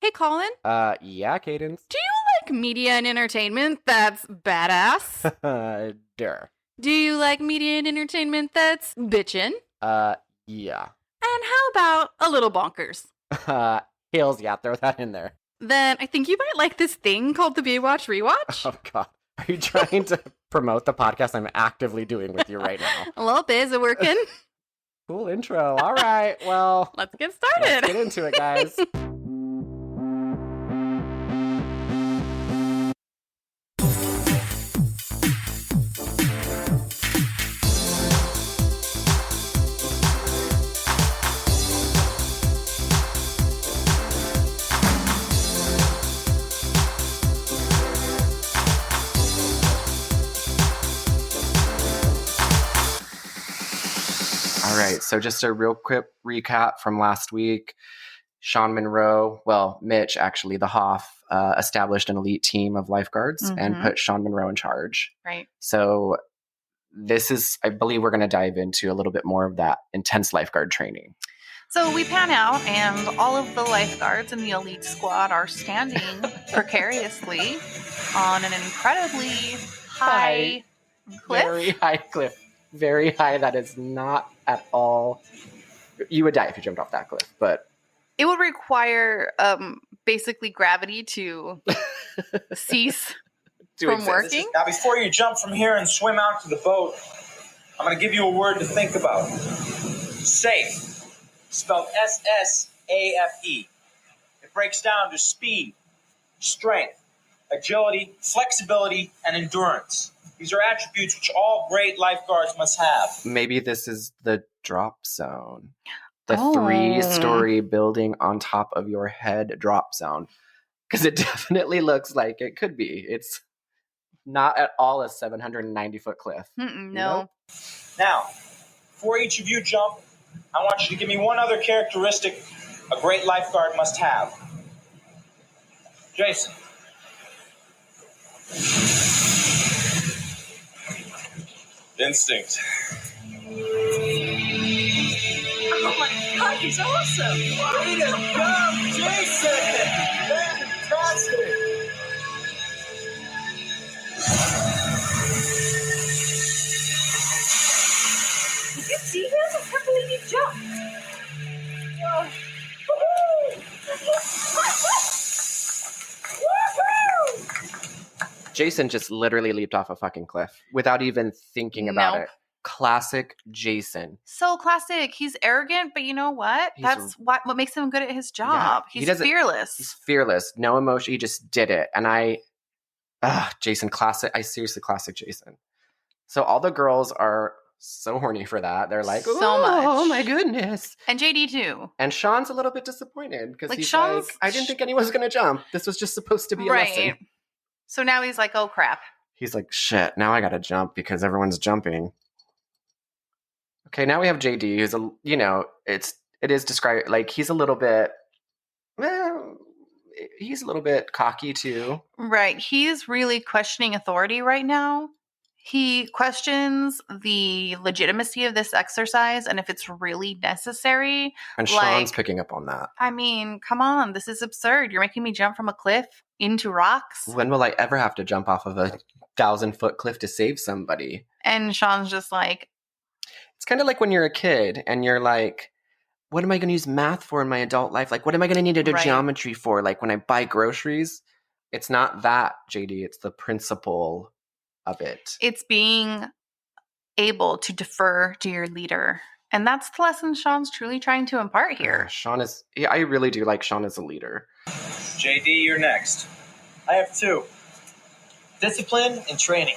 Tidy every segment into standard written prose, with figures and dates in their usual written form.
Hey, Colin. Yeah, Cadence. Do you like media and entertainment that's badass? Durr. Do you like media and entertainment that's bitchin'? Yeah. And how about a little bonkers? Hills, yeah, throw that in there. Then I think you might like this thing called the Baywatch Rewatch. Oh, God. Are you trying to promote the podcast I'm actively doing with you right now? A little bit. Is it working? Cool intro. All right, well. Let's get started. Let's get into it, guys. All right, so just a real quick recap from last week. Sean Monroe, Mitch, actually, the Hoff, established an elite team of lifeguards and put Sean Monroe in charge. Right. So this is, I believe we're going to dive into a little bit more of that intense lifeguard training. So we pan out, and all of the lifeguards in the elite squad are standing precariously on an incredibly high cliff. Very high cliff. Very high. That is not at all. You would die if you jumped off that cliff, but it would require basically gravity to cease from working. Now, before you jump from here and swim out to the boat, I'm going to give you a word to think about. Safe, spelled S-S-A-F-E. It breaks down to speed, strength, agility, flexibility, and endurance. These are attributes which all great lifeguards must have. Maybe this is the drop zone. The 3-story building on top of your head drop zone. Because it definitely looks like it could be. It's not at all a 790-foot cliff. No. Now, before each of you jump, I want you to give me one other characteristic a great lifeguard must have. Jason. Instinct. Oh my God, he's awesome! Way to go, Jason! Fantastic! Did you see him? I can't believe he jumped. Woohoo! Jason just literally leaped off a fucking cliff without even thinking about it. Classic Jason. So classic. He's arrogant, but you know what? That's what makes him good at his job. Yeah, he's fearless. He's fearless. No emotion. He just did it. And Jason, classic. Seriously, classic Jason. So all the girls are so horny for that. They're like, so much. Oh my goodness. And JD too. And Sean's a little bit disappointed because he's Sean's, like, I didn't think anyone was going to jump. This was just supposed to be a lesson. So now he's like, oh crap. He's like, shit, now I got to jump because everyone's jumping. Okay, now we have JD, who's it is described like he's a little bit cocky too. Right. He's really questioning authority right now. He questions the legitimacy of this exercise and if it's really necessary. And Sean's picking up on that. I mean, come on, this is absurd. You're making me jump from a cliff into rocks. When will I ever have to jump off of a 1,000-foot cliff to save somebody? And Sean's just like, it's kind of like when you're a kid and you're like, what am I going to use math for in my adult life? Like, what am I going to need to do geometry for? Like when I buy groceries, it's not that, JD. It's the principle of it. It's being able to defer to your leader. And that's the lesson Sean's truly trying to impart here. I really do like Sean as a leader. JD, you're next. I have 2. Discipline and training.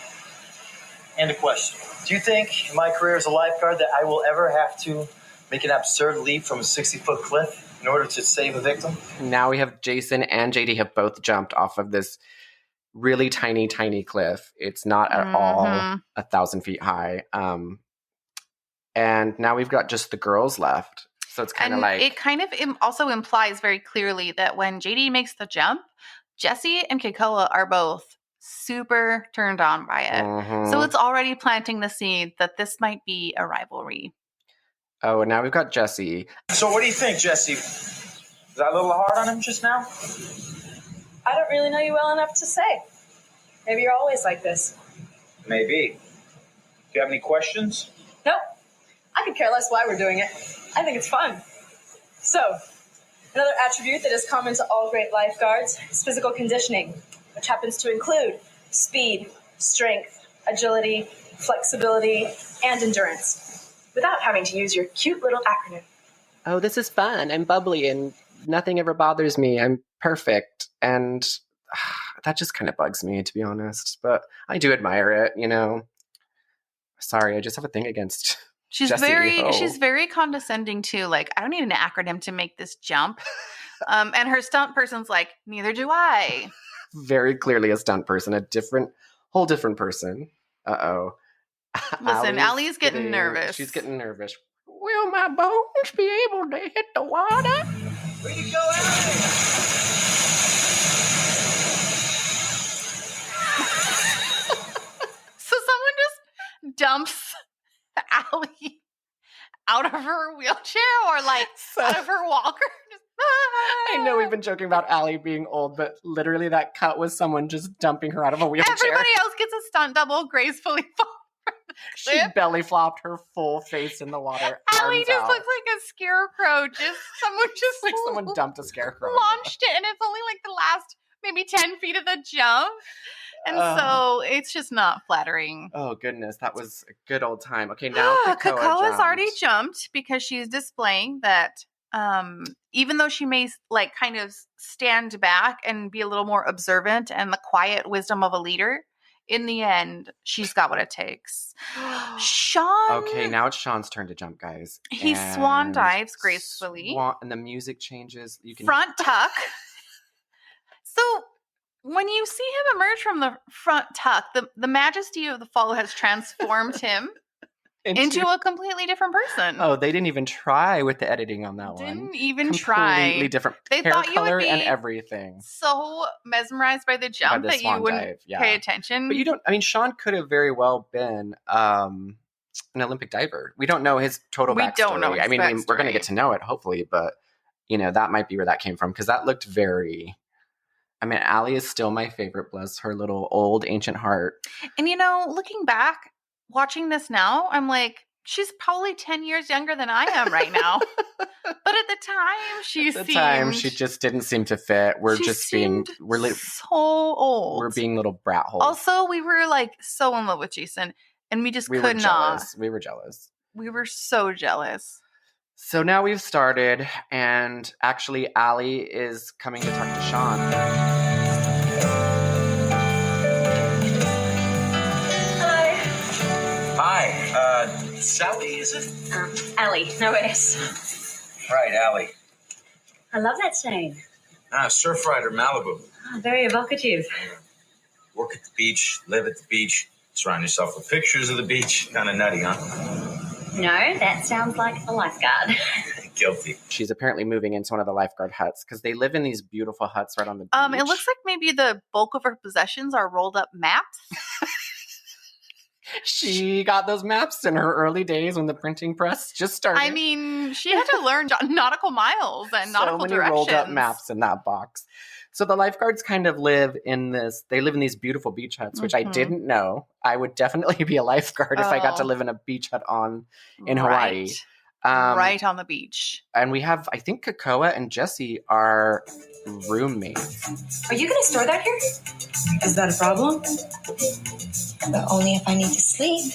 And a question. Do you think in my career as a lifeguard that I will ever have to make an absurd leap from a 60-foot cliff in order to save a victim? Now we have Jason and JD have both jumped off of this really tiny, tiny cliff. It's not at all 1,000 feet high. And now we've got just the girls left. So it's kind of like... It kind of also implies very clearly that when JD makes the jump, Jesse and Keikoa are both super turned on by it. So it's already planting the seed that this might be a rivalry. Oh, and now we've got Jesse. So what do you think, Jesse? Was I a little hard on him just now? I don't really know you well enough to say. Maybe you're always like this. Maybe. Do you have any questions? Nope. I could care less why we're doing it. I think it's fun. So, another attribute that is common to all great lifeguards is physical conditioning, which happens to include speed, strength, agility, flexibility, and endurance, without having to use your cute little acronym. Oh, this is fun. I'm bubbly and nothing ever bothers me. I'm perfect. And that just kind of bugs me, to be honest. But I do admire it, you know. Sorry, I just have a thing against She's Jessie. she's very condescending too. Like, I don't need an acronym to make this jump. And her stunt person's like, neither do I. Very clearly a stunt person, whole different person. Uh-oh. Listen, Allie's getting nervous. She's getting nervous. Will my bones be able to hit the water? Way to go, Allie! So someone just dumps Allie out of her wheelchair or like out of her walker. I know we've been joking about Allie being old, but literally that cut was someone just dumping her out of a wheelchair. Everybody else gets a stunt double gracefully fall. She belly flopped her full face in the water. Allie arms just out. looks like a scarecrow. Someone just Like someone dumped a scarecrow. launched it, and it's only like the last maybe 10 feet of the jump. And so it's just not flattering. Oh, goodness. That was a good old time. Okay, now Kakoa's already jumped because she's displaying that even though she may like kind of stand back and be a little more observant and the quiet wisdom of a leader, in the end, she's got what it takes. Sean. Okay, now it's Sean's turn to jump, guys. He swan dives gracefully. And the music changes. You can Front tuck. So when you see him emerge from the front tuck, the majesty of the fall has transformed him into a completely different person. Oh, they didn't even try with the editing on that one. Didn't even try. Completely different They hair thought you would color be and everything. So mesmerized by the jump the that you swan wouldn't dive, yeah. pay attention. But you don't. I mean, Sean could have very well been an Olympic diver. We don't know his total backstory. We don't know his I mean, we're going to backstory. get to know it, hopefully. But you know, that might be where that came from because that looked very. I mean, Allie is still my favorite. Bless her little old ancient heart. And you know, looking back, watching this now, I'm like, she's probably 10 years younger than I am right now. But at the time, she just didn't seem to fit. We're just being so old. We're being little brat holes. Also, we were like so in love with Jason, and we just could not. We were jealous. We were so jealous. So now we've started, and actually, Allie is coming to talk to Sean. Hi, Sally, is it? Allie, no S. Right, Allie. I love that saying. Surf rider, Malibu. Very evocative. Work at the beach, live at the beach, surround yourself with pictures of the beach. Kind of nutty, huh? No, that sounds like a lifeguard. Guilty. She's apparently moving into one of the lifeguard huts because they live in these beautiful huts right on the beach. It looks like maybe the bulk of her possessions are rolled up maps. She got those maps in her early days when the printing press just started. I mean, she had to learn nautical miles and nautical so many directions. rolled up maps in that box. So the lifeguards kind of live in these beautiful beach huts, which I didn't know. I would definitely be a lifeguard if I got to live in a beach hut in Hawaii. Right on the beach. And we have, I think Kakoa and Jessie are roommates. Are you going to store that here? Is that a problem? But only if I need to sleep.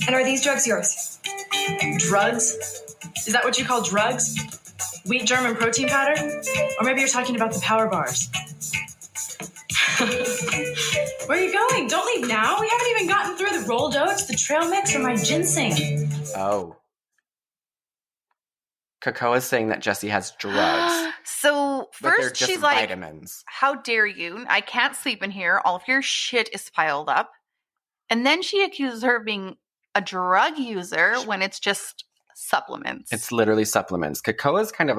And are these drugs yours? Drugs? Is that what you call drugs? Wheat germ and protein powder? Or maybe you're talking about the power bars. Where are you going? Don't leave now. We haven't even gotten through the rolled oats, the trail mix, or my ginseng. Oh. Kakoa's saying that Jessie has drugs. So but they're first just she's like, vitamins. how dare you? I can't sleep in here. All of your shit is piled up. And then she accuses her of being a drug user when it's just supplements. It's literally supplements. Kakoa's kind of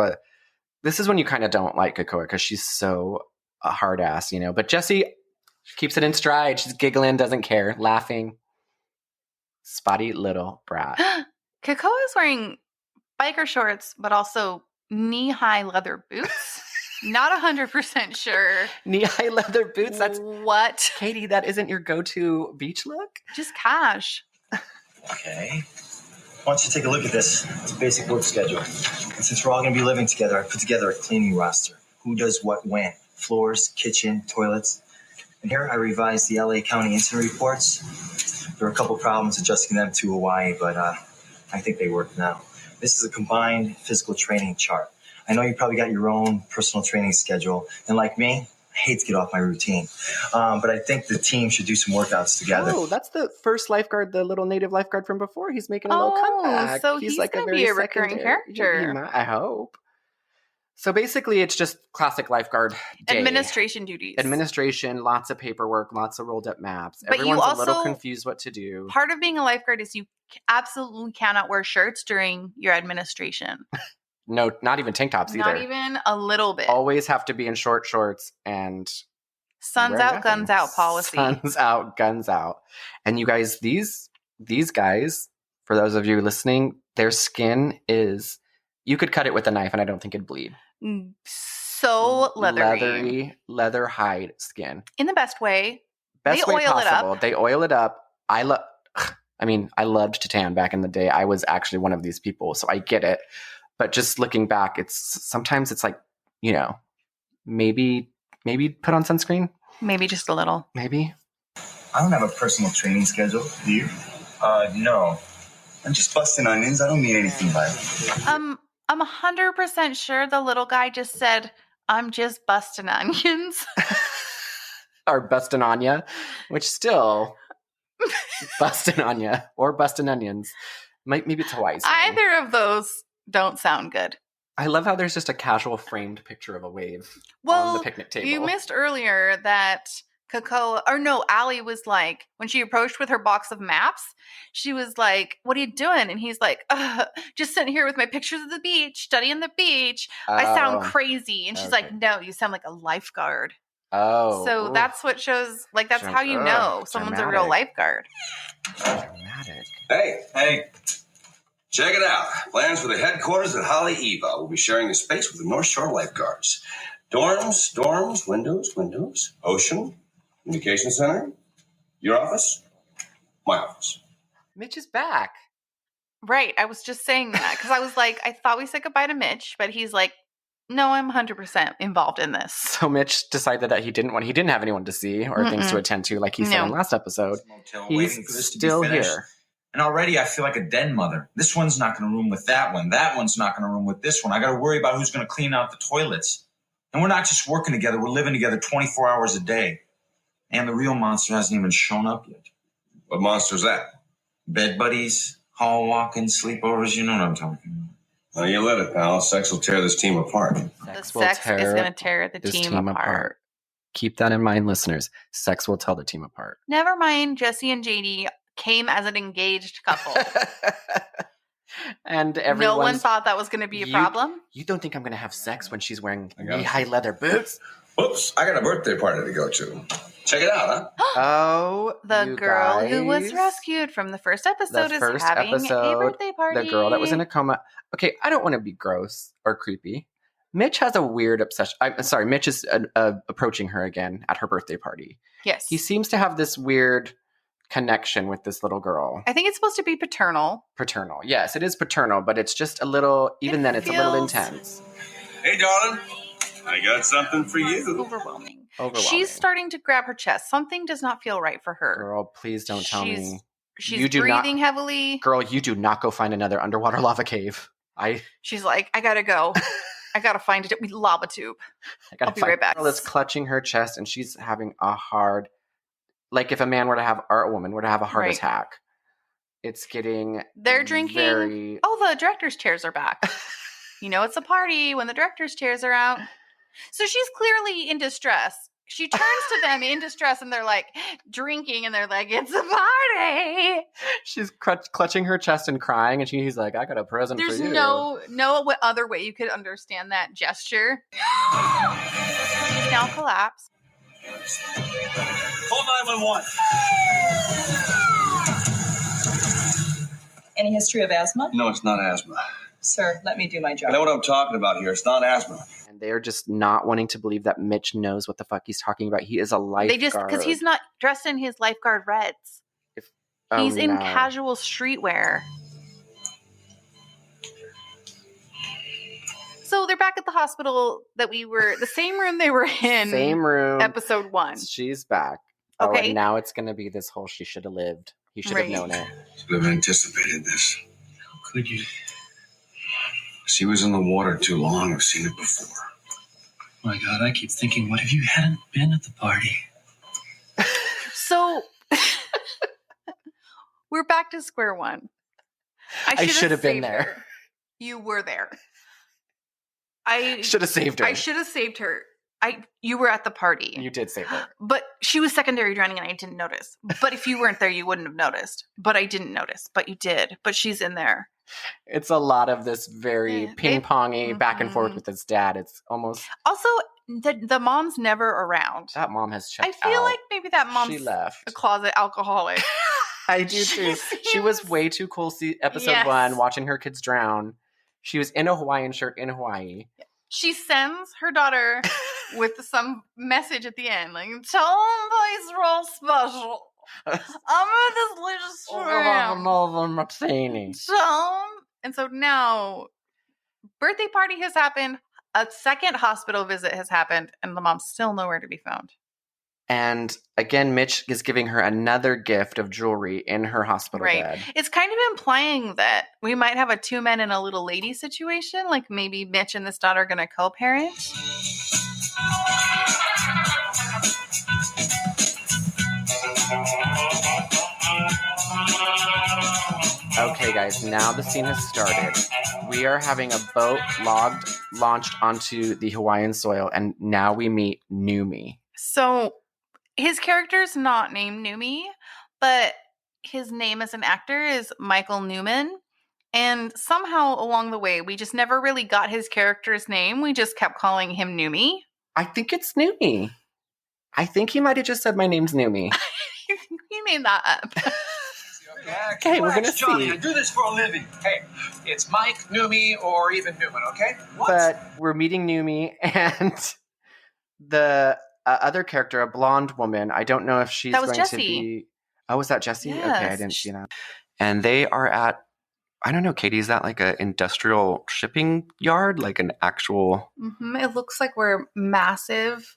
this is when you kind of don't like Kakoa because she's so a hard ass, you know. But Jessie keeps it in stride. She's giggling, doesn't care, laughing. Spotty little brat. Kakoa is wearing biker shorts, but also knee-high leather boots. Not 100% sure. Knee-high leather boots? That's what? Katie, that isn't your go-to beach look? Just cash. Okay. Why don't you take a look at this? It's a basic work schedule. And since we're all going to be living together, I put together a cleaning roster. Who does what when? Floors, kitchen, toilets. And here I revised the LA County incident reports. There were a couple problems adjusting them to Hawaii, but I think they work now. This is a combined physical training chart. I know you probably got your own personal training schedule. And like me, I hate to get off my routine. But I think the team should do some workouts together. Oh, that's the first lifeguard, the little native lifeguard from before. He's making a little comeback. So he's like going to very be a recurring character. He might, I hope. So basically, it's just classic lifeguard day. Administration duties. Administration, lots of paperwork, lots of rolled up maps. But Everyone's you a little also- confused what to do. Part of being a lifeguard is you absolutely cannot wear shirts during your administration. No, not even tank tops either. Not even a little bit. Always have to be in short shorts and Suns wear out, nothing. guns out policy. Suns out, guns out. And you guys, these guys, for those of you listening, their skin is, you could cut it with a knife and I don't think it'd bleed. So leathery. Leather hide skin. In the best way. Best They way oil it up. possible. They oil it up. I loved to tan back in the day. I was actually one of these people, so I get it. But just looking back, sometimes it's like, maybe put on sunscreen. Maybe just a little. Maybe. I don't have a personal training schedule. Do you? No. I'm just busting onions. I don't mean anything by it. I'm 100% sure the little guy just said, I'm just busting onions. Or bustin' on ya, which still bustin' on ya or bustin' onions. Maybe it's Hawaii. Either of those don't sound good. I love how there's just a casual framed picture of a wave Well, on the picnic table. you missed earlier that Allie was like, when she approached with her box of maps, she was like, what are you doing? And he's like, just sitting here with my pictures of the beach, studying the beach. I sound crazy. And she's like, no, you sound like a lifeguard. Oh. So that's what shows, like, that's how you know someone's a real lifeguard. Dramatic. Hey. Check it out. Plans for the headquarters at Holly Eva. We'll be sharing the space with the North Shore lifeguards. Dorms, windows, ocean, communication center, your office, my office. Mitch is back. Right. I was just saying that because I was like, I thought we said goodbye to Mitch, but he's like, no, I'm 100% involved in this. So Mitch decided that he didn't have anyone to see or things to attend to, like he said in last episode. He's still here. And already I feel like a den mother. This one's not going to room with that one. That one's not going to room with this one. I got to worry about who's going to clean out the toilets. And we're not just working together. We're living together 24 hours a day. And the real monster hasn't even shown up yet. What monster's that? Bed buddies, hall walking, sleepovers. You know what I'm talking about. Oh, you let it, pal. Sex will tear this team apart. The sex is going to tear the team apart. Keep that in mind, listeners. Sex will tear the team apart. Never mind, Jesse and JD came as an engaged couple. And no one thought that was going to be a problem. You don't think I'm going to have sex when she's wearing knee-high leather boots? Oops, I got a birthday party to go to. Check it out, huh? Oh, the girl who was rescued from the first episode is having a birthday party. The girl that was in a coma. Okay, I don't want to be gross or creepy. Mitch has a weird obsession. I'm sorry, Mitch is approaching her again at her birthday party. Yes. He seems to have this weird connection with this little girl. I think it's supposed to be paternal. Paternal. Yes, it is paternal, but it's just a little, even then it's a little intense. Hey, darling. I got something for you. Overwhelming. She's starting to grab her chest. Something does not feel right for her. Girl, please don't tell me. She's breathing heavily. Girl, you do not go find another underwater lava cave. She's like, I gotta go. I gotta find a lava tube. I'll be right back. Girl is clutching her chest and she's having a hard, like if a man were to have, or a woman were to have a heart attack. It's getting They're drinking. Oh, the director's chairs are back. You know, it's a party when the director's chairs are out. So she's clearly in distress. She turns to them in distress and they're like drinking and they're like, it's a party. She's clutching her chest and crying and he's like, I got a present for you. There's no other way you could understand that gesture. She's now collapsed. Call 911. Any history of asthma? No, it's not asthma. Sir, let me do my I job. know what I'm talking about here. It's not asthma. And they're just not wanting to believe that Mitch knows what the fuck he's talking about. He is a lifeguard. They just because he's not dressed in his lifeguard reds. He's in casual streetwear. So they're back at the hospital that the same room they were in. Same room. Episode 1. She's back. Okay. Oh, and now it's going to be this whole she should have lived. He should have known it. Should have anticipated this. How could you? She was in the water too long. I've seen it before. My God, I keep thinking, what if you hadn't been at the party? So we're back to square one. I should have been saved there. her. You were there. I Should have saved her. I should have saved her. You were at the party. You did save her. But she was secondary drowning and I didn't notice. But if you weren't there, you wouldn't have noticed. But I didn't notice. But you did. But she's in there. It's a lot of this very ping-pongy back and forth with his dad. It's almost... Also, the mom's never around. That mom has checked out. I feel like maybe that mom's She left. a closet alcoholic. I do too. She was way too cool. Episode 1, watching her kids drown. She was in a Hawaiian shirt in Hawaii. She sends her daughter with some message at the end, like, tell them boys are all special. I'm gonna just leave a Martini. And so now, birthday party has happened, a second hospital visit has happened, and the mom's still nowhere to be found. And again, Mitch is giving her another gift of jewelry in her hospital bed. It's kind of implying that we might have a 2 men and a little lady situation, like maybe Mitch and this daughter are going to co-parent. Okay, guys, now the scene has started. We are having a boat launched onto the Hawaiian soil, and now we meet Numi. So his character's not named Numi, but his name as an actor is Michael Newman. And somehow along the way, we just never really got his character's name. We just kept calling him Numi. I think it's Numi. I think he might have just said my name's Numi. He made that up. Okay, we're going to Johnny, see. I do this for a living. Hey, it's Mike, Numi, or even Newman, okay? What? But we're meeting Numi and the other character, a blonde woman. I don't know if she's That was going to Jessie. be... Oh, was that Jessie? Yes. Okay, I didn't see that. And they are at... I don't know, Katie, is that like an industrial shipping yard? Like an actual... Mm-hmm. It looks like we're massive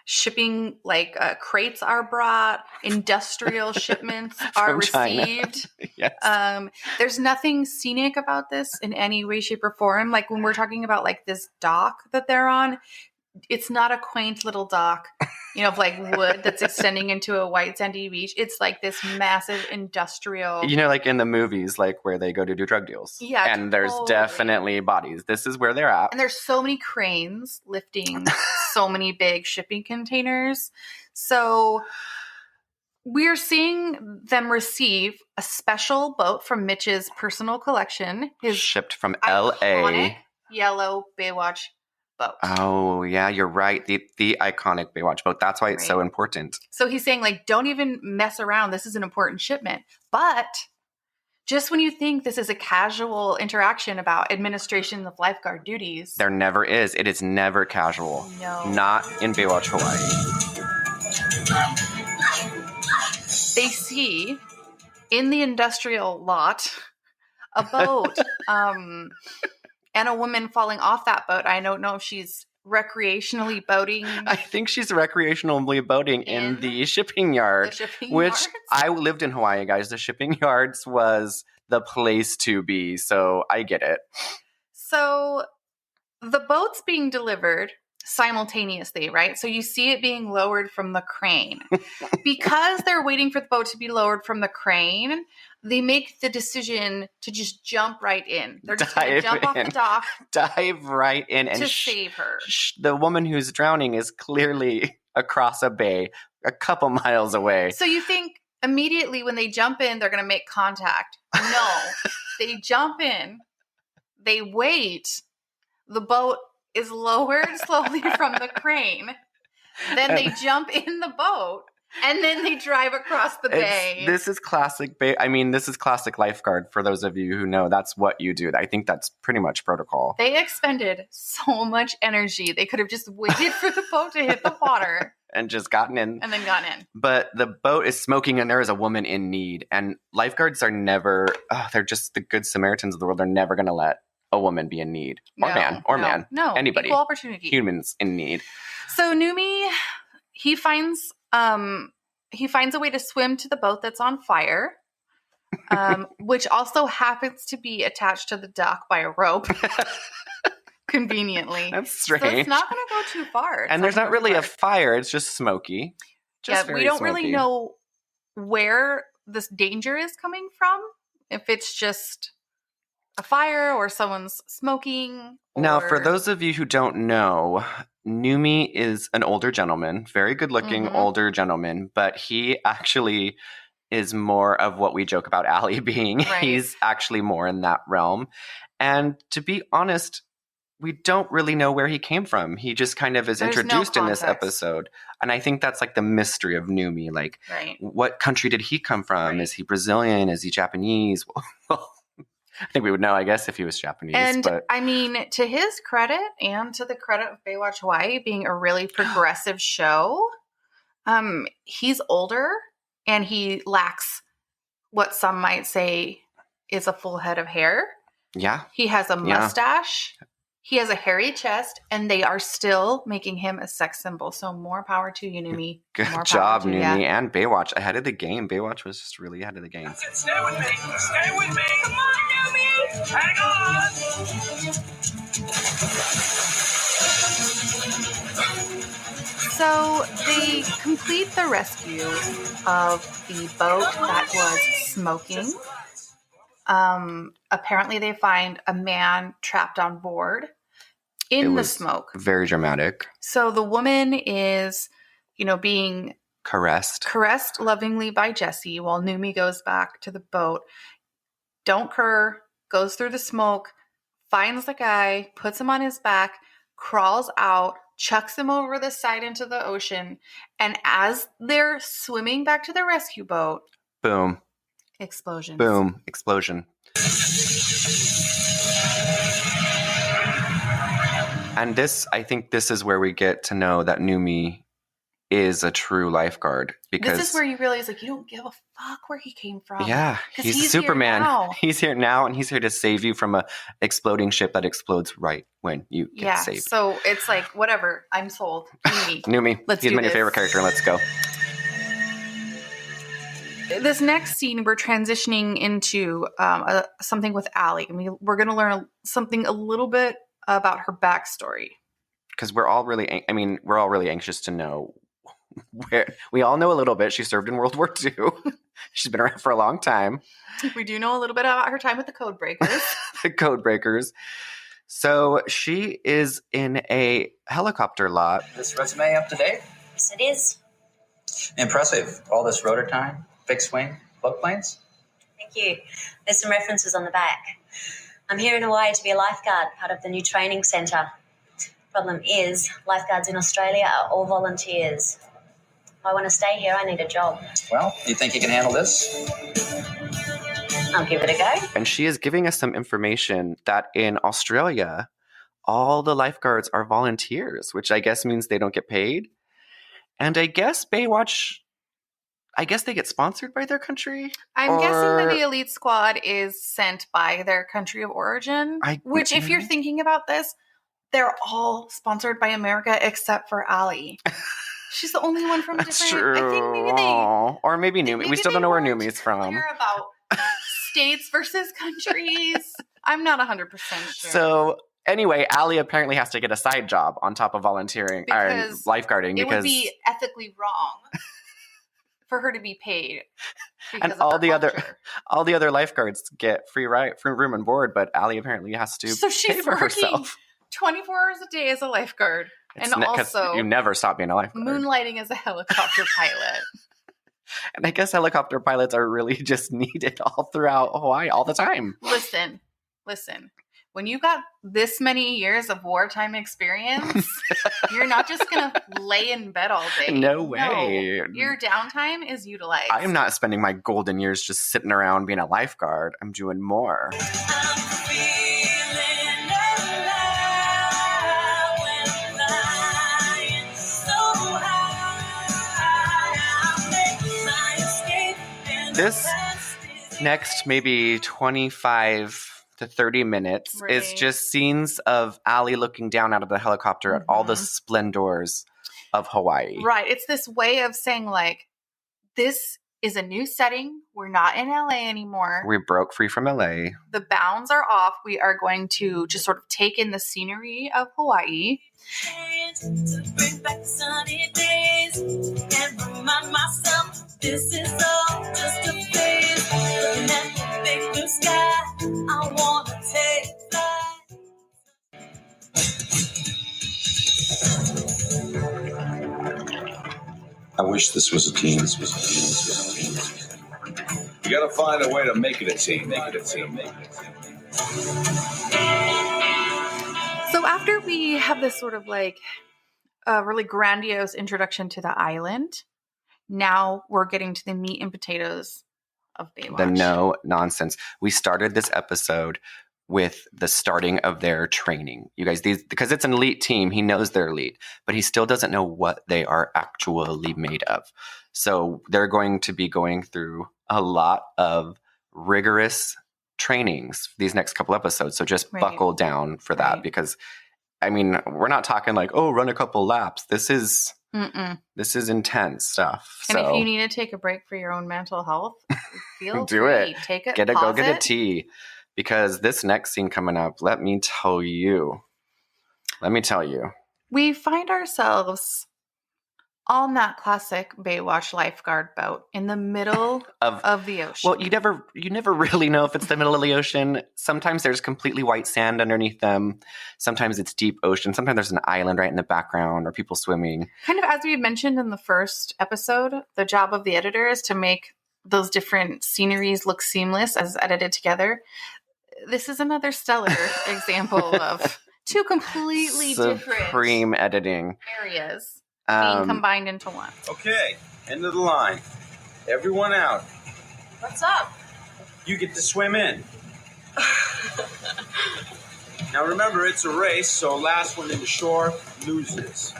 shipping, like crates are brought, industrial shipments are From China. received. Yes. There's nothing scenic about this in any way, shape, or form. Like when we're talking about like this dock that they're on, it's not a quaint little dock, of like wood that's extending into a white sandy beach. It's like this massive industrial. Like in the movies, like where they go to do drug deals. Yeah, and there's totally. definitely bodies. This is where they're at. And there's so many cranes lifting so many big shipping containers. So we're seeing them receive a special boat from Mitch's personal collection. His shipped from iconic L.A. yellow Baywatch boat. Oh, yeah, you're right. The iconic Baywatch boat. That's why it's so important. So he's saying, like, don't even mess around. This is an important shipment. But just when you think this is a casual interaction about administration of lifeguard duties. There never is. It is never casual. No. Not in Baywatch Hawaii. They see in the industrial lot a boat and a woman falling off that boat. I don't know if she's recreationally boating. I think she's recreationally boating in the shipping yard, which yards? I lived in Hawaii, guys. The shipping yards was the place to be. So I get it. So the boat's being delivered simultaneously, right? So you see it being lowered from the crane. Because they're waiting for the boat to be lowered from the crane, they make the decision to just jump right in. They're just going to jump off the dock. Dive right in and to save her. The woman who's drowning is clearly across a bay, a couple miles away. So you think immediately when they jump in, they're going to make contact. No. They jump in. They wait. The boat is lowered slowly from the crane. Then they jump in the boat. And then they drive across the bay. This is classic. This is classic lifeguard. For those of you who know, that's what you do. I think that's pretty much protocol. They expended so much energy. They could have just waited for the boat to hit the water. And just gotten in. And then gotten in. But the boat is smoking and there is a woman in need. And lifeguards are never, they're just the good Samaritans of the world. They're never going to let a woman be in need. Or man. No. Anybody. Equal opportunity. Humans in need. So Numi, he finds a way to swim to the boat that's on fire, which also happens to be attached to the dock by a rope. Conveniently. That's strange. So it's not going to go too far. And there's not really a fire. It's just smoky. We don't really know where this danger is coming from. If it's just a fire or someone's smoking. Now, for those of you who don't know, Numi is an older gentleman, very good-looking older gentleman, but he actually is more of what we joke about Allie being. Right. He's actually more in that realm. And to be honest, we don't really know where he came from. He just kind of is introduced in this episode. And I think that's like the mystery of Numi. Like, what country did he come from? Right. Is he Brazilian? Is he Japanese? Well, I think we would know, I guess, if he was Japanese. And to his credit and to the credit of Baywatch Hawaii being a really progressive show, he's older and he lacks what some might say is a full head of hair. Yeah. He has a mustache. He has a hairy chest, and they are still making him a sex symbol. So more power to you, Numi. Good job, Numi. And Baywatch ahead of the game. Baywatch was just really ahead of the game. Stay with me. Stay with me. Come on, Numi. Hang on. So they complete the rescue of the boat that was smoking. Apparently they find a man trapped on board in the smoke. Very dramatic. So the woman is, being caressed lovingly by Jesse while Numi goes back to the boat. Don't Kerr goes through the smoke, finds the guy, puts him on his back, crawls out, chucks him over the side into the ocean. And as they're swimming back to the rescue boat, boom. Explosions. Boom. Explosion. And I think this is where we get to know that Numi is a true lifeguard. Because this is where you realize, you don't give a fuck where he came from. Yeah, he's Superman. He's here now, and he's here to save you from a exploding ship that explodes right when you get saved. So it's like, whatever. I'm sold. Numi. He's my new favorite character. Let's go. This next scene, we're transitioning into something with Allie. We're going to learn something a little bit about her backstory. Because we're all really anxious to know where. We all know a little bit. She served in World War II. She's been around for a long time. We do know a little bit about her time with the Code Breakers. The Code Breakers. So she is in a helicopter lot. This resume up to date? Yes, it is. Impressive. All this rotor time. Fixed wing, float planes? Thank you. There's some references on the back. I'm here in Hawaii to be a lifeguard, part of the new training centre. Problem is, lifeguards in Australia are all volunteers. If I want to stay here, I need a job. Well, you think you can handle this? I'll give it a go. And she is giving us some information that in Australia, all the lifeguards are volunteers, which I guess means they don't get paid. And I guess Baywatch... they get sponsored by their country? I'm guessing that the elite squad is sent by their country of origin. Which, if you're thinking about this, they're all sponsored by America except for Allie. She's the only one from That's different... true. I think maybe they... Or maybe Numi. We still don't know where Numi's from. Clear about states versus countries. I'm not 100% sure. So... Anyway, Allie apparently has to get a side job on top of volunteering or lifeguarding. It would be ethically wrong for her to be paid. And all the other lifeguards get free room and board, but Allie apparently has to pay for herself. 24 hours a day as a lifeguard. And also you never stop being a lifeguard. Moonlighting as a helicopter pilot. And I guess helicopter pilots are really just needed all throughout Hawaii all the time. Listen. when you got this many years of wartime experience, you're not just going to lay in bed all day. No way. No. Your downtime is utilized. I am not spending my golden years just sitting around being a lifeguard. I'm doing more. This next maybe 25 to 30 minutes is just scenes of Allie looking down out of the helicopter at all the splendors of Hawaii. Right. It's this way of saying, like, this is a new setting. We're not in LA anymore. We broke free from LA. The bounds are off. We are going to just sort of take in the scenery of Hawaii. To bring back sunny days and remind myself this is all just a phase. Looking at the big blue sky, I want to take I wish this was a team. You gotta find a way to make it a team. So after we have this sort of like a really grandiose introduction to the island, now we're getting to the meat and potatoes of Baywatch. The no nonsense. We started this episode with the starting of their training. You guys, because it's an elite team, he knows they're elite, but he still doesn't know what they are actually made of. So they're going to be going through a lot of rigorous trainings these next couple episodes. So just buckle down for that because, I mean, we're not talking like, oh, run a couple laps. This is intense stuff. And if you need to take a break for your own mental health, feel do free. it. Take it. Go get a tea. Because this next scene coming up, let me tell you. We find ourselves on that classic Baywatch lifeguard boat in the middle of the ocean. Well, you never really know if it's the middle of the ocean. Sometimes there's completely white sand underneath them. Sometimes it's deep ocean. Sometimes there's an island right in the background or people swimming. Kind of as we had mentioned in the first episode, the job of the editor is to make those different sceneries look seamless as edited together. This is another stellar example of two completely supreme different editing areas being combined into one. Okay, end of the line. Everyone out. What's up? You get to swim in. Now remember, it's a race, so last one into shore loses.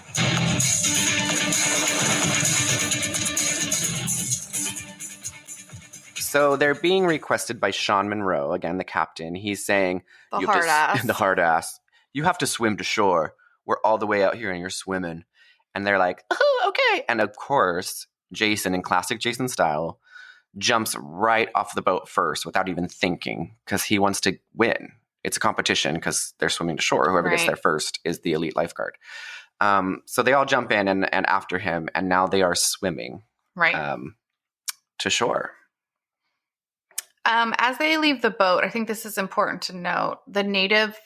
So they're being requested by Sean Monroe, again, the captain. He's saying, the hard ass. You have to swim to shore. We're all the way out here and you're swimming. And they're like, oh, okay. And of course, Jason, in classic Jason style, jumps right off the boat first without even thinking because he wants to win. It's a competition because they're swimming to shore. Whoever gets there first is the elite lifeguard. So they all jump in and after him, and now they are swimming to shore. As they leave the boat, I think this is important to note. The native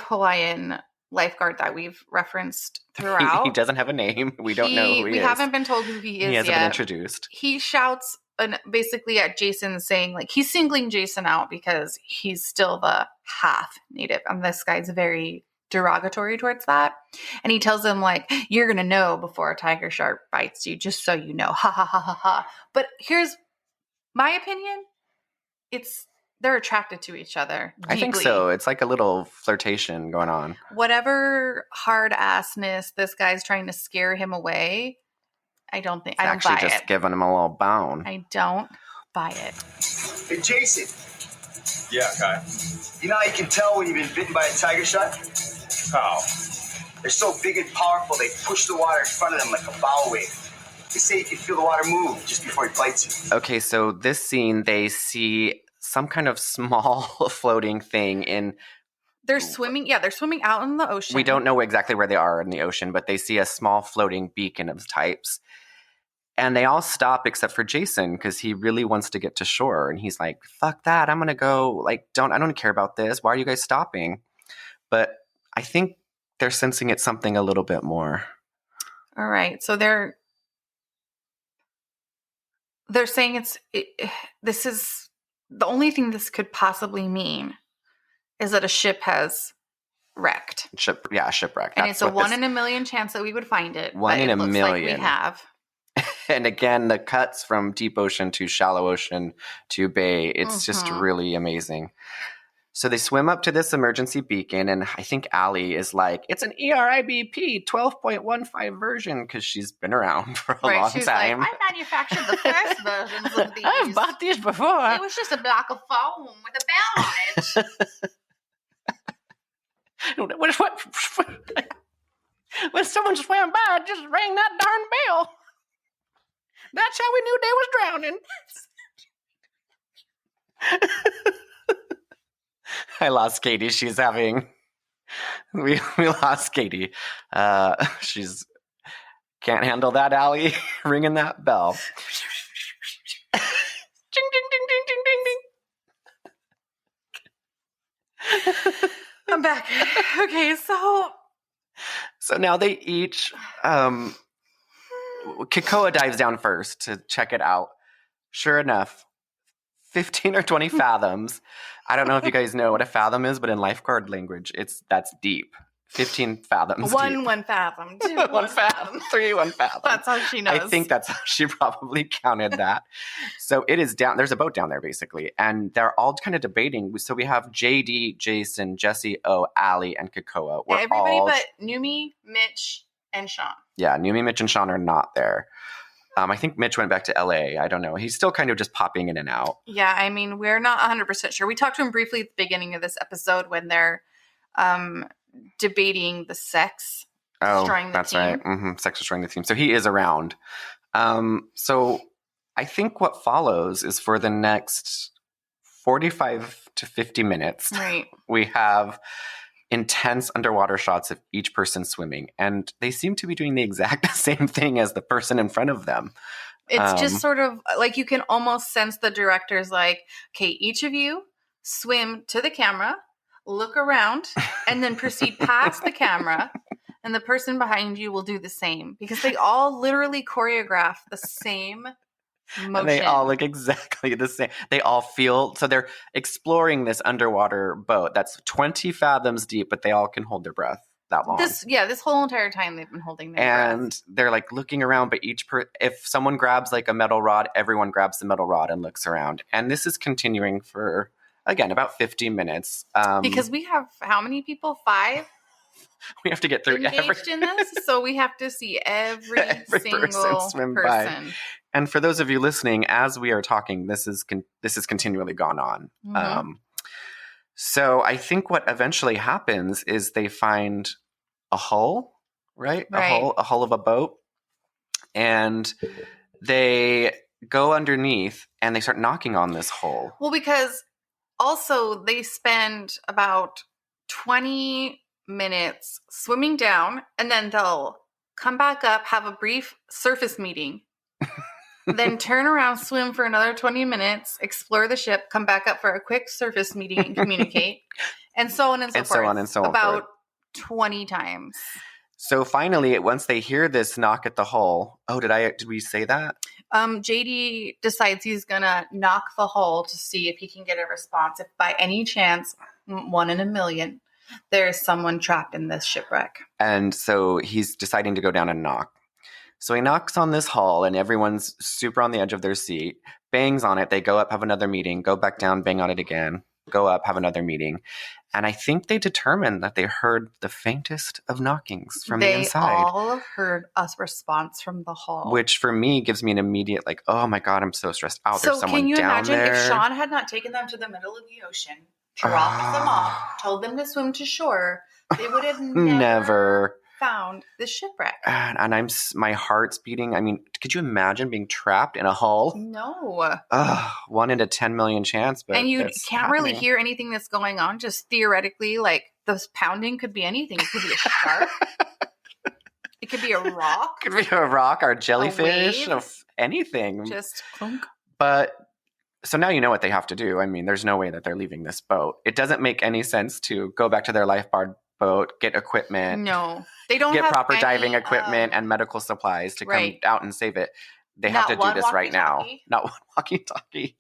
Hawaiian lifeguard that we've referenced throughout. He doesn't have a name. We don't know who he is. We haven't been told who he is yet. He hasn't been introduced. He shouts basically at Jason saying, like, he's singling Jason out because he's still the half native. And this guy's very derogatory towards that. And he tells him, like, you're going to know before a tiger shark bites you, just so you know. Ha, ha, ha, ha, ha. But here's my opinion, they're attracted to each other deeply. I think so. It's like a little flirtation going on. Whatever hard assness this guy's trying to scare him away, I don't buy it. Actually just giving him a little bone. I don't buy it. Hey, Jason. Yeah, Kai. You know how you can tell when you've been bitten by a tiger shark? How? They're so big and powerful, they push the water in front of them like a bow wave. They say you can feel the water move just before he bites you. Okay, so this scene, they see some kind of small floating thing in... They're swimming out in the ocean. We don't know exactly where they are in the ocean, but they see a small floating beacon of types. And they all stop except for Jason because he really wants to get to shore. And he's like, fuck that, I'm going to go. Like, I don't care about this. Why are you guys stopping? But I think they're sensing it's something a little bit more. All right, so they're saying this is the only thing this could possibly mean is that a ship has wrecked. Shipwreck. And it's a 1 in a million chance that we would find it. One in a million. Like we have. And again, the cuts from deep ocean to shallow ocean to bay, it's just really amazing. So they swim up to this emergency beacon, and I think Allie is like, it's an ERIBP 12.15 version, because she's been around for a long time. Like, I manufactured the first versions of these. I've bought these before. It was just a block of foam with a bell on it. When someone swam by, I just rang that darn bell. That's how we knew they was drowning. I lost Katie. She's having... We lost Katie. She's... Can't handle that, Allie. Ringing that bell. Ding, ding, ding, ding, ding, ding, ding. I'm back. Okay, so now they each... Kikoa dives down first to check it out. Sure enough, 15 or 20 fathoms. I don't know if you guys know what a fathom is, but in lifeguard language, that's deep. 15 fathoms deep. 1 fathom. 2 1 fathom. 3 1 fathom. That's how she knows. I think that's how she probably counted that. So it is down. There's a boat down there, basically. And they're all kind of debating. So we have JD, Jason, Jesse, O, Allie, and Kikoa. Everybody but Numi, Mitch, and Sean. Yeah, Numi, Mitch, and Sean are not there. I think Mitch went back to LA. I don't know. He's still kind of just popping in and out. Yeah, I mean, we're not 100% sure. We talked to him briefly at the beginning of this episode when they're debating the sex destroying the that's team. right. Mm-hmm. Sex destroying the team. So he is around. So I think what follows is for the next 45 to 50 minutes, right, we have intense underwater shots of each person swimming, and they seem to be doing the exact same thing as the person in front of them. It's just sort of like you can almost sense the director's like, okay, each of you swim to the camera, look around, and then proceed past the camera, and the person behind you will do the same, because they all literally choreograph the same motion. And they all look exactly the same. They all feel, so they're exploring this underwater boat that's 20 fathoms deep, but they all can hold their breath that long. This whole entire time they've been holding their and breath. They're like looking around, but if someone grabs like a metal rod, everyone grabs the metal rod and looks around. And this is continuing for, again, about 50 minutes. Because we have how many people? 5? We have to get through engaged in this, so we have to see every single person swim by. And for those of you listening, as we are talking, this is continually gone on. Mm-hmm. So I think what eventually happens is they find a hull, right? A hull of a boat, and they go underneath and they start knocking on this hull. Well, because also they spend about 20 minutes swimming down, and then they'll come back up, have a brief surface meeting, then turn around, swim for another 20 minutes, explore the ship, come back up for a quick surface meeting and communicate, and so on and so forth. About 20 times. So finally, once they hear this knock at the hull, did we say that? JD decides he's gonna knock the hull to see if he can get a response. If by any chance, 1 in a million, there's someone trapped in this shipwreck. And so he's deciding to go down and knock. So he knocks on this hull, and everyone's super on the edge of their seat, bangs on it. They go up, have another meeting, go back down, bang on it again, go up, have another meeting. And I think they determined that they heard the faintest of knockings from the inside. They all heard a response from the hull. Which for me gives me an immediate like, oh my God, I'm so stressed out. There's someone down there. So can you imagine if Sean had not taken them to the middle of the ocean, dropped them off, told them to swim to shore, they would have never found the shipwreck. And my heart's beating. I mean, could you imagine being trapped in a hull? No. 1 in a 10 million chance. But and you can't really hear anything that's going on. Just theoretically, like the pounding could be anything. It could be a shark. It could be a rock. It could be a rock or jellyfish or anything. Just clunk. But so now you know what they have to do. I mean, there's no way that they're leaving this boat. It doesn't make any sense to go back to their lifeguard boat, get equipment. No, they don't get have proper diving equipment and medical supplies to come out and save it. They have to do this right now. Not one walkie-talkie.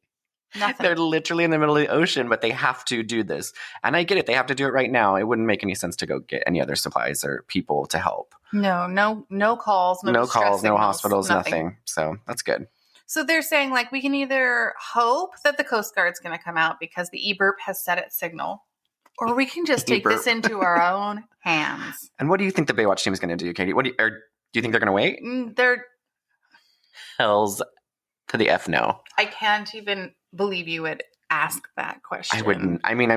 Nothing. They're literally in the middle of the ocean, but they have to do this. And I get it. They have to do it right now. It wouldn't make any sense to go get any other supplies or people to help. No calls, no calls, no signals, hospitals, nothing. So that's good. So they're saying, like, we can either hope that the Coast Guard's going to come out because the e-burp has set its signal, or we can just take this into our own hands. And what do you think the Baywatch team is going to do, Katie? Do you think they're going to wait? Hells to the F no. I can't even believe you would ask that question. I wouldn't. I mean,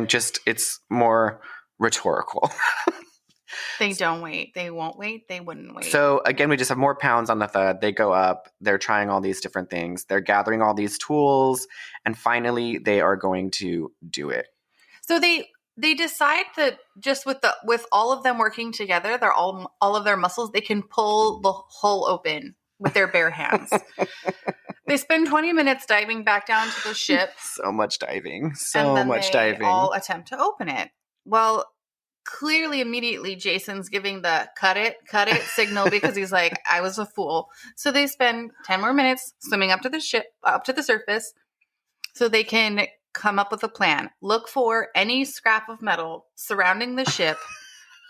it's more rhetorical. They don't wait. They won't wait. They wouldn't wait. So again, we just have more pounds on the thud. They go up. They're trying all these different things. They're gathering all these tools. And finally, they are going to do it. So they decide that just with all of them working together, they're all of their muscles, they can pull the hole open with their bare hands. They spend 20 minutes diving back down to the ship. So much diving. They all attempt to open it. Well, clearly, immediately, Jason's giving the cut it signal because he's like, I was a fool. So they spend 10 more minutes swimming up to the ship, up to the surface, so they can come up with a plan. Look for any scrap of metal surrounding the ship.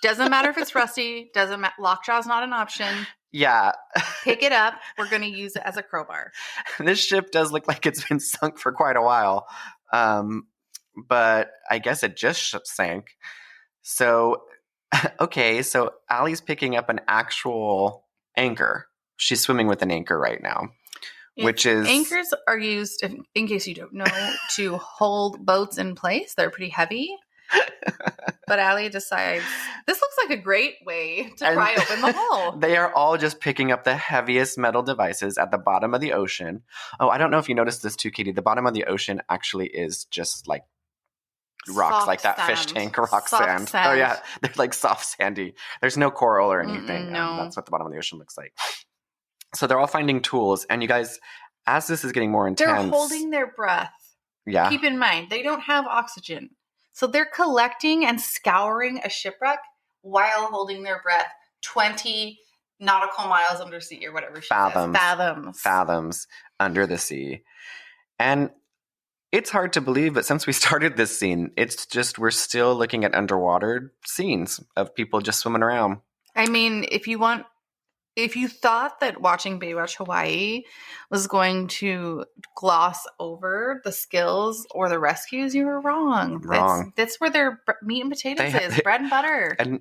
Doesn't matter if it's rusty. Doesn't matter. Lockjaw's not an option. Yeah. Pick it up. We're going to use it as a crowbar. This ship does look like it's been sunk for quite a while. But I guess it just sank. So, okay. So Allie's picking up an actual anchor. She's swimming with an anchor right now. Which is... Anchors are used, in case you don't know, to hold boats in place. They're pretty heavy. But Allie decides, this looks like a great way to pry open the hole. They are all just picking up the heaviest metal devices at the bottom of the ocean. Oh, I don't know if you noticed this too, Katie. The bottom of the ocean actually is just like rocks, soft like that sand. fish tank rock Soft sand. Oh, yeah. They're like soft sandy. There's no coral or anything. No. That's what the bottom of the ocean looks like. So they're all finding tools. And you guys, as this is getting more intense... They're holding their breath. Yeah. Keep in mind, they don't have oxygen. So they're collecting and scouring a shipwreck while holding their breath 20 nautical miles under sea or whatever she says. Fathoms under the sea. And it's hard to believe, but since we started this scene, it's just we're still looking at underwater scenes of people just swimming around. I mean, if you thought that watching Baywatch Hawaii was going to gloss over the skills or the rescues, you were wrong. That's where their meat and potatoes is, bread and butter. And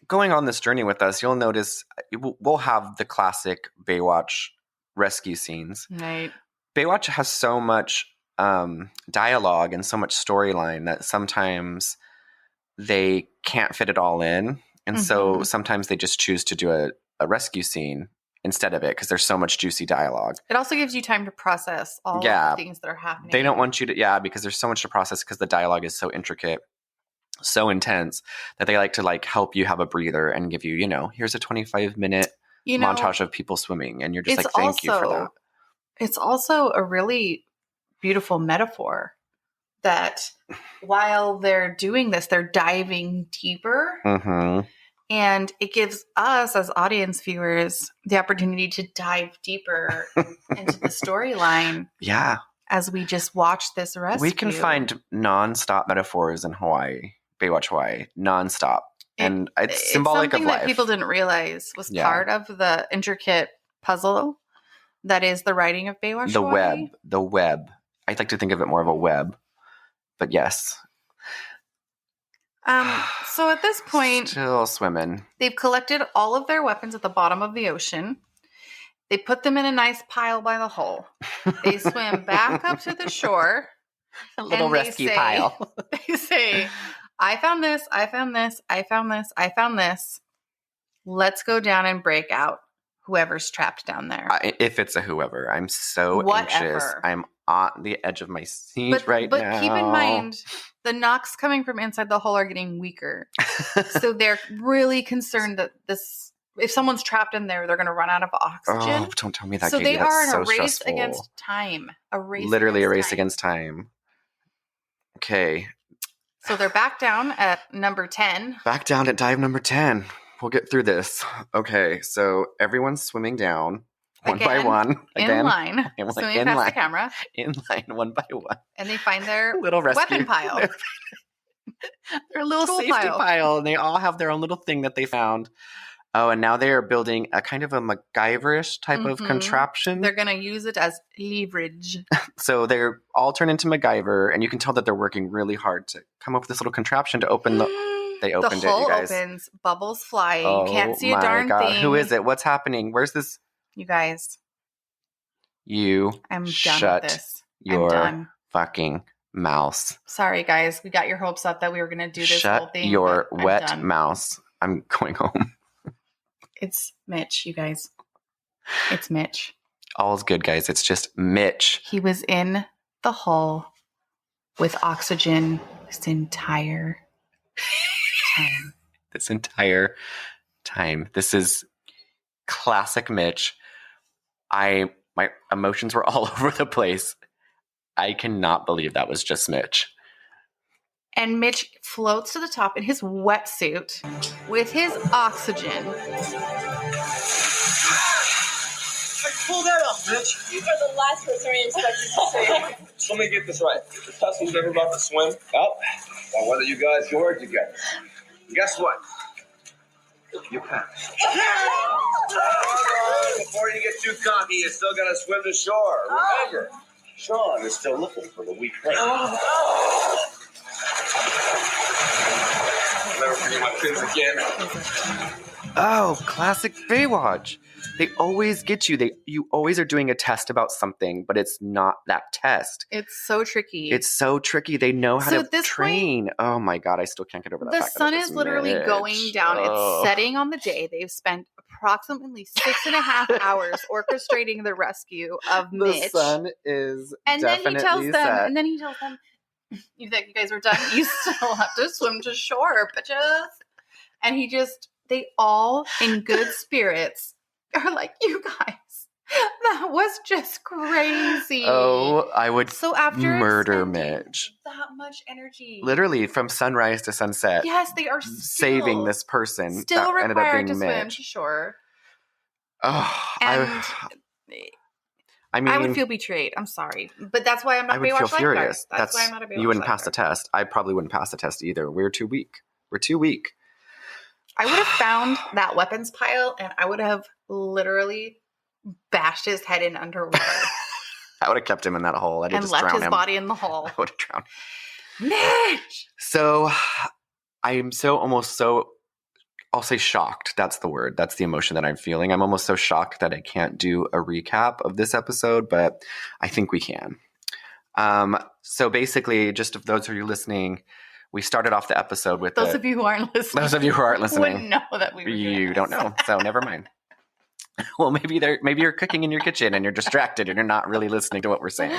going on this journey with us, you'll notice we'll have the classic Baywatch rescue scenes. Right. Baywatch has so much dialogue and so much storyline that sometimes they can't fit it all in. And so sometimes they just choose to do a rescue scene instead of it because there's so much juicy dialogue. It also gives you time to process all of the things that are happening. They don't want you to, because there's so much to process because the dialogue is so intricate, so intense that they like to help you have a breather and give you, here's a 25-minute montage of people swimming. And you're just like, thank you for that. It's also a really beautiful metaphor that while they're doing this, they're diving deeper. Mm-hmm. And it gives us as audience viewers the opportunity to dive deeper into the storyline. Yeah. As we just watch this rescue. We can find nonstop metaphors in Hawaii, Baywatch Hawaii, nonstop. And it's symbolic of life. Something that people didn't realize was part of the intricate puzzle that is the writing of Baywatch Hawaii. The web. I'd like to think of it more of a web. But yes. So at this point, still swimming. They've collected all of their weapons at the bottom of the ocean. They put them in a nice pile by the hole. They swim back up to the shore. A little rescue pile. They say, I found this, I found this, I found this, I found this. Let's go down and break out whoever's trapped down there. If it's a whoever. I'm so anxious. I'm on the edge of my seat right now. But keep in mind, the knocks coming from inside the hole are getting weaker. So they're really concerned that if someone's trapped in there, they're going to run out of oxygen. Oh, don't tell me that, So Katie. they are in so a race stressful. against time. Literally a race against time. Okay. So they're back down at number 10. Back down at dive number 10. We'll get through this. Okay, so everyone's swimming down. One by one. Again. In line. Swimming past the camera. In line, one by one. And they find their little rescue weapon pile. Their little Tool safety pile. And they all have their own little thing that they found. Oh, and now they are building a kind of a MacGyver-ish type of contraption. They're going to use it as leverage. So they're all turned into MacGyver, and you can tell that they're working really hard to come up with this little contraption to open the... They opened the hole it, you guys. Opens, bubbles fly. You can't see a darn thing. Who is it? What's happening? Where's this? You guys. I'm done with this. Your fucking mouse. Sorry, guys. We got your hopes up that we were going to do this whole thing. Shut your wet mouse. I'm going home. It's Mitch, you guys. It's Mitch. All's good, guys. It's just Mitch. He was in the hull with oxygen this entire time. This entire time. This is classic Mitch. My emotions were all over the place. I cannot believe that was just Mitch. And Mitch floats to the top in his wetsuit with his oxygen. Pull that up, Mitch. You are the last person we expected to see. So let me get this right. The Tesla's never about to swim? Well, whether you guys go or together. Guess what? You passed. Before you get too cocky, you still got to swim to shore. Remember, Sean is still looking for the weak link. Never forget my pins again. Oh, classic Baywatch. They always get you. You always are doing a test about something, but it's not that test. It's so tricky. They know how to train. Oh my God, I still can't get over that. The fact sun that is literally going down. It's setting on the day. They've spent approximately 6.5 hours orchestrating the rescue of Mitch. The sun is and definitely then he tells them, you think you guys are done? You still have to swim to shore, bitches. And they all in good spirits are like, you guys, that was just crazy. Oh, I would after murder Mitch. That much energy. Literally from sunrise to sunset. Yes, they are saving this person. Still that ended up required being to swim Mitch. to shore. Oh, I mean, I would feel betrayed. I'm sorry. But that's why I'm not a Baywatch lifeguard. Furious. That's why I'm not a Baywatch You wouldn't lifeguard. pass the test. I probably wouldn't pass the test either. We're too weak. I would have found that weapons pile and I would have literally bashed his head in underwater. I would have kept him in that hole. I'd have just left drowned his him. body in the hole. I would have drowned. Mitch! So I am I'll say shocked. That's the word. That's the emotion that I'm feeling. I'm almost so shocked that I can't do a recap of this episode, but I think we can. So basically, just of those of you listening, we started off the episode with Those of you who aren't listening. Wouldn't know that we were You don't know, so never mind. Well, maybe you're cooking in your kitchen and you're distracted and you're not really listening to what we're saying.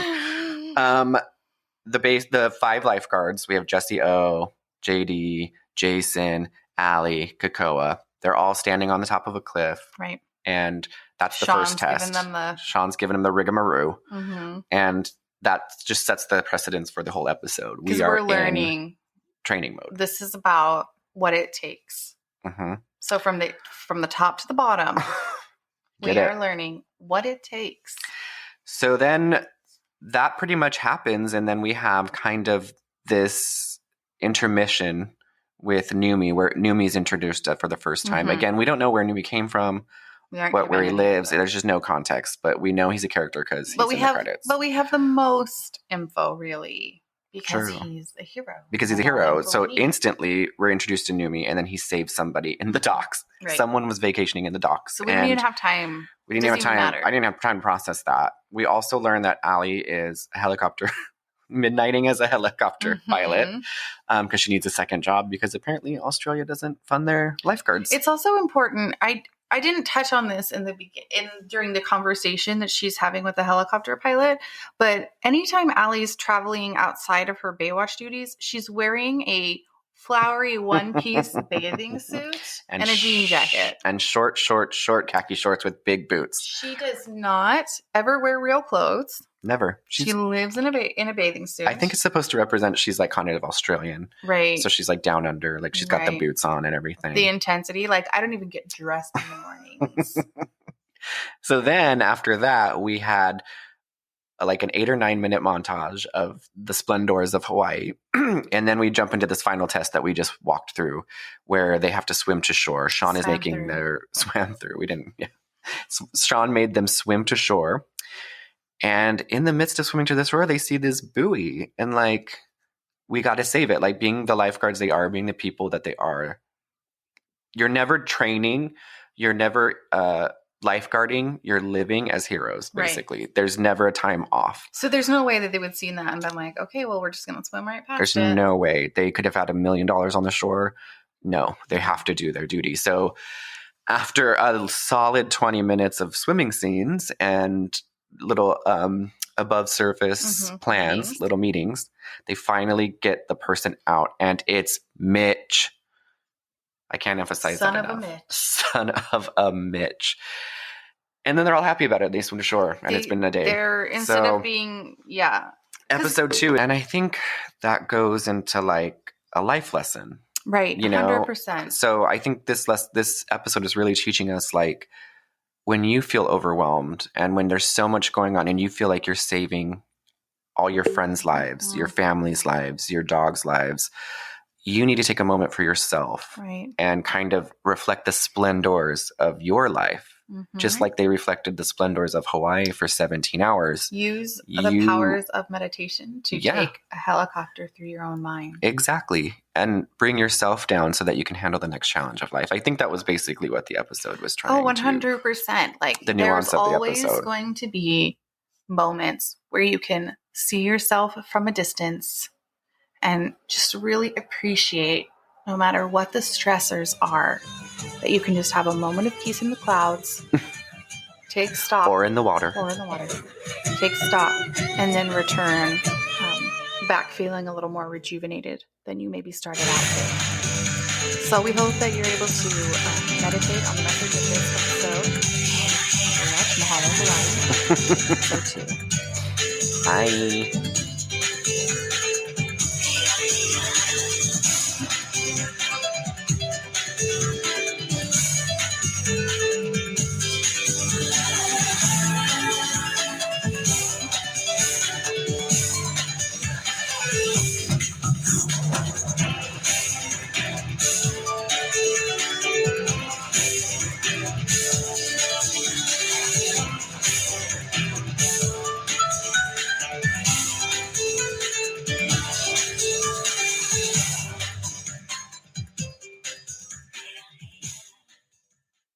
The 5 lifeguards, we have Jesse O, JD, Jason, Allie, Kakoa. They're all standing on the top of a cliff. Right. And that's the first test. Sean's giving them the rigmarole. Mm-hmm. And that just sets the precedence for the whole episode. Because we're learning in training mode. This is about what it takes. Mm-hmm. So from the top to the bottom, we are learning what it takes. So then that pretty much happens. And then we have kind of this intermission with Numi, where Numi's introduced for the first time. Mm-hmm. Again, we don't know where Numi came from, where he lives. There's just no context, but we know he's a character because he's in the credits. But we have the most info, really, because he's a hero. Because he's a hero. So instantly, we're introduced to Numi, and then he saves somebody in the docks. Right. Someone was vacationing in the docks. So we didn't even have time. We didn't have time. I didn't have time to process that. We also learned that Allie is a helicopter midnighting as a helicopter pilot because she needs a second job because apparently Australia doesn't fund their lifeguards. It's also important. I didn't touch on this during the conversation that she's having with the helicopter pilot, but anytime Allie's traveling outside of her Baywatch duties, she's wearing a flowery one-piece bathing suit and a jean jacket. And short khaki shorts with big boots. She does not ever wear real clothes. Never. She lives in a bathing suit. I think it's supposed to represent she's like kind of Australian. Right. So she's like down under. Like she's got the boots on and everything. The intensity. Like I don't even get dressed in the mornings. So then after that, we had like an 8 or 9 minute montage of the splendors of Hawaii. And then we jump into this final test that we just walked through where they have to swim to shore. Sean is making their swam through. We didn't. Yeah. Sean made them swim to shore. And in the midst of swimming to the shore, they see this buoy and like, we got to save it. Like being the lifeguards they are, being the people that they are. You're never training. You're never lifeguarding. You're living as heroes, basically. Right. There's never a time off. So there's no way that they would see that and been like, okay, well, we're just going to swim right past There's no way. They could have had $1 million on the shore. No, they have to do their duty. So after a solid 20 minutes of swimming scenes and little above surface plans, little meetings, they finally get the person out, and it's Mitch. I can't emphasize that enough. Son of a Mitch. And then they're all happy about it. They swim to shore, and it's been a day. They're, instead of being, Episode 2. And I think that goes into like a life lesson. Right, you know? 100%. So I think this episode is really teaching us, like, when you feel overwhelmed and when there's so much going on and you feel like you're saving all your friends' lives, your family's lives, your dog's lives, you need to take a moment for yourself and kind of reflect the splendors of your life, just like they reflected the splendors of Hawaii for 17 hours. Use the powers of meditation to take a helicopter through your own mind. Exactly. And bring yourself down so that you can handle the next challenge of life. I think that was basically what the episode was trying to 100%. Like, the nuance there's of the always episode. going to be moments where you can see yourself from a distance and just really appreciate, no matter what the stressors are, that you can just have a moment of peace in the clouds, take stock. Or in the water. Take stock, and then return back feeling a little more rejuvenated than you maybe started out with. So we hope that you're able to meditate on the message of this episode. Mahalo, Hawaii. So too. Bye.